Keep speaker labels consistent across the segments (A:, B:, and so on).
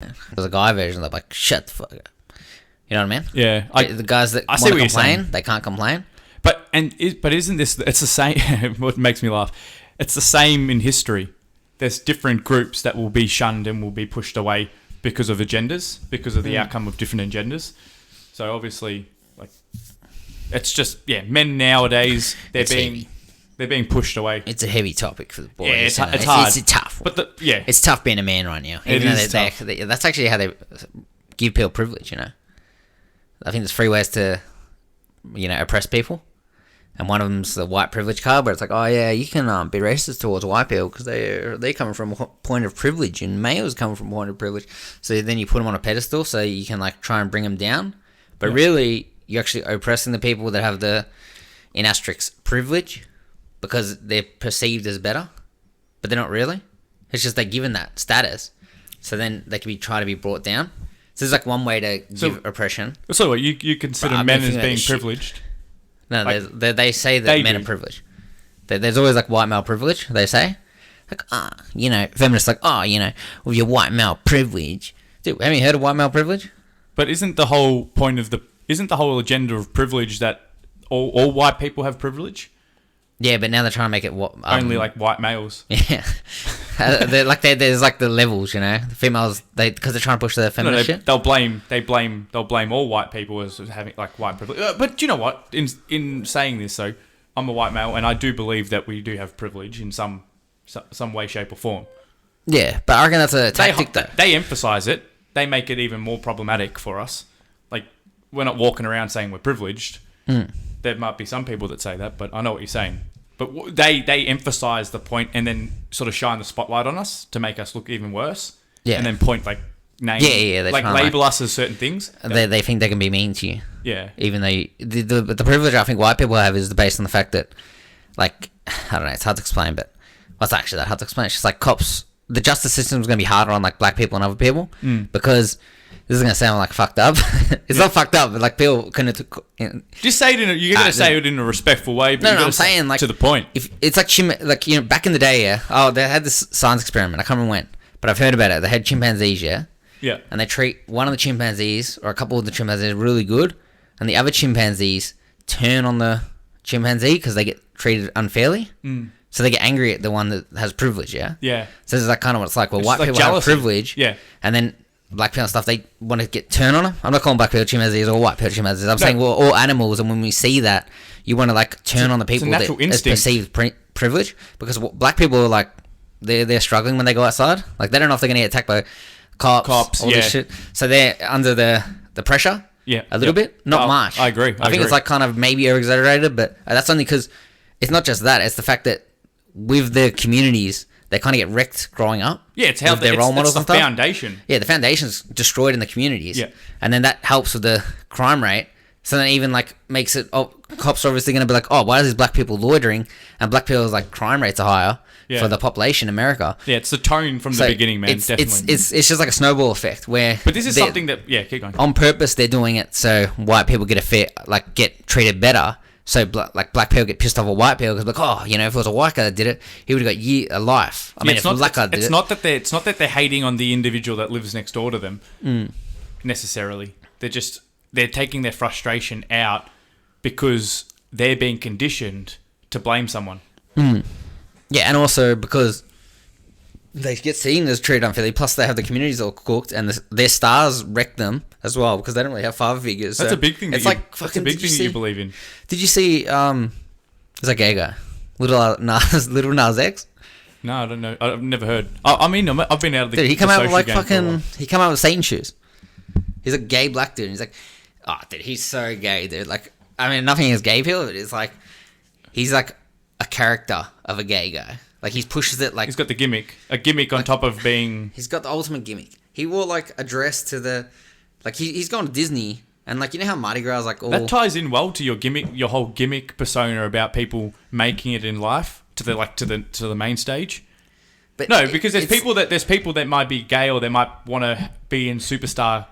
A: There's a guy version that's like, shut the fuck up. You know what I mean?
B: Yeah.
A: The guys that want to complain, they can't complain.
B: But isn't this... It's the same... What makes me laugh. It's the same in history. There's different groups that will be shunned and will be pushed away because of agendas, because of the outcome of different agendas. So obviously, like, it's just... Yeah, men nowadays, they're being pushed away.
A: It's a heavy topic for the boys.
B: Yeah, it's hard.
A: It's tough.
B: But it's
A: tough being a man right now. Even though tough. That's actually how they give people privilege, you know. I think there's 3 ways to, oppress people. And one of them's the white privilege card, where it's like, oh yeah, you can be racist towards white people because they're coming from a point of privilege, and males coming from a point of privilege. So then you put them on a pedestal, so you can like try and bring them down. But really, you're actually oppressing the people that have the, in asterisks, privilege, because they're perceived as better, but they're not really. It's just they're given that status, so then they can try to be brought down. So there's like one way to give oppression.
B: So what, you consider men as being privileged?
A: No, like, they say that men are privileged. There's always like white male privilege, they say. Like, feminists like, with your white male privilege. Dude, haven't you heard of white male privilege?
B: But isn't the whole agenda of privilege that all white people have privilege?
A: Yeah, but now they're trying to make it
B: only like white males.
A: Yeah, there's like the levels, the females because they're trying to push the feminist shit.
B: They'll blame all white people as having like white privilege. But you know what? In saying this, though, I'm a white male, and I do believe that we do have privilege in some way, shape, or form.
A: Yeah, but I reckon that's a tactic.
B: They emphasize it. They make it even more problematic for us. Like, we're not walking around saying we're privileged. There might be some people that say that, but I know what you're saying. But they emphasise the point and then sort of shine the spotlight on us to make us look even worse. Yeah. And then point, like, names. Yeah. Like, label us as certain things.
A: They think they can be mean to you.
B: Yeah.
A: Even though the privilege I think white people have is based on the fact that, like, I don't know, it's hard to explain, but what's actually that hard to explain? It's just like cops, the justice system is going to be harder on, like, black people and other people because... This is going to sound like fucked up. It's not fucked up, but like people couldn't...
B: Just say it you're going to say it in a respectful way, but
A: I'm saying like...
B: To the point.
A: If it's like, back in the day, yeah. Oh, they had this science experiment. I can't remember when, but I've heard about it. They had chimpanzees, yeah?
B: Yeah.
A: And they treat one of the chimpanzees, or a couple of the chimpanzees, really good, and the other chimpanzees turn on the chimpanzee because they get treated unfairly. So they get angry at the one that has privilege, yeah?
B: Yeah.
A: So this is like kind of what it's like. Well, white people have privilege.
B: Yeah.
A: And then... black people and stuff, they want to get turned on them. I'm not calling black people chimpanzees or white people chimpanzees. I'm saying we're all animals, and when we see that, you want to like turn on the people that is perceived privilege, because black people are like they're struggling when they go outside. Like they don't know if they're gonna get attacked by cops all this shit. So they're under the pressure.
B: Yeah,
A: a little bit, not much.
B: I agree.
A: I think it's like kind of maybe over exaggerated, but that's only because it's not just that. It's the fact that with the communities. They kind of get wrecked growing up.
B: Yeah, it's how their role models and stuff. Foundation.
A: Yeah, the foundation's destroyed in the communities.
B: Yeah.
A: And then that helps with the crime rate. So then even like makes it, cops are obviously going to be like, why are these black people loitering? And black people's like crime rates are higher for the population in America.
B: Yeah, it's the tone from the beginning, man. Definitely.
A: It's just like a snowball effect where.
B: But this is something that, keep going.
A: On purpose, they're doing it so white people get treated better. So, black people get pissed off at white people because, like, if it was a white guy that did it, he would have got a life. I mean, if a black guy did it...
B: It's not that they're hating on the individual that lives next door to them, necessarily. They're taking their frustration out because they're being conditioned to blame someone.
A: Yeah, and also because they get seen as treated unfairly, plus they have the communities all cooked, and their stars wreck them as well because they don't really have father figures.
B: That's a big thing. That's a big thing that you believe in.
A: Did you see? There's a gay guy, Little Nas X.
B: No, I don't know. I've never heard. I've been out of the.
A: Dude, he come out with like fucking. He come out with Satan shoes. He's a gay black dude. And he's like, dude, he's so gay, dude. Like, I mean, nothing against gay people, but it's like, he's like a character of a gay guy. Like, he pushes it like...
B: He's got the gimmick. A gimmick on top of being...
A: He's got the ultimate gimmick. He wore, like, a dress to the... Like, he's gone to Disney, and, like, you know how Mardi Gras is, like, all...
B: That ties in well to your gimmick, your whole gimmick persona about people making it in life to the main stage. But no, because there's people that might be gay or they might want to be in superstar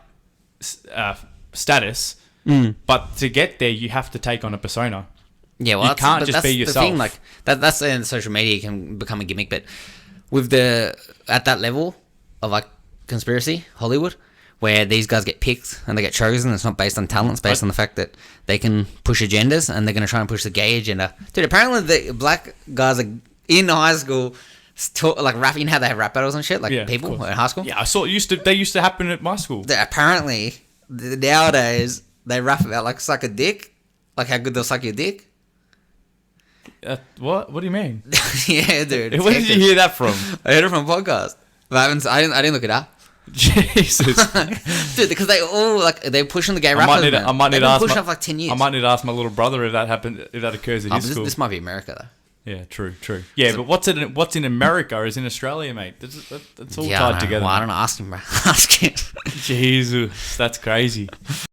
B: status, but to get there, you have to take on a persona.
A: Yeah, well,
B: you can't just be yourself.
A: The thing, like that's in social media can become a gimmick, but with at that level of like conspiracy, Hollywood, where these guys get picked and they get chosen. It's not based on talent. It's based on the fact that they can push agendas, and they're going to try and push the gay agenda. Dude, apparently the black guys are in high school, like rapping how they have rap battles and shit, like people in high school.
B: Yeah, I saw they used to happen at my school.
A: Apparently, nowadays they rap about like suck a dick, like how good they'll suck your dick.
B: What? What do you mean?
A: Yeah, dude.
B: Where did you hear that from?
A: I heard it from a podcast. But I didn't look it up.
B: Jesus,
A: dude, because they all they're pushing the gay rappers.
B: I might need to ask
A: for like 10 years.
B: I might need to ask my little brother if that happened, if that occurs at his school.
A: This might be America though.
B: Yeah, true. Yeah, but what's in America is in Australia, mate. It's all tied together.
A: Well, I don't know. Ask him, bro. Ask him.
B: Jesus, that's crazy.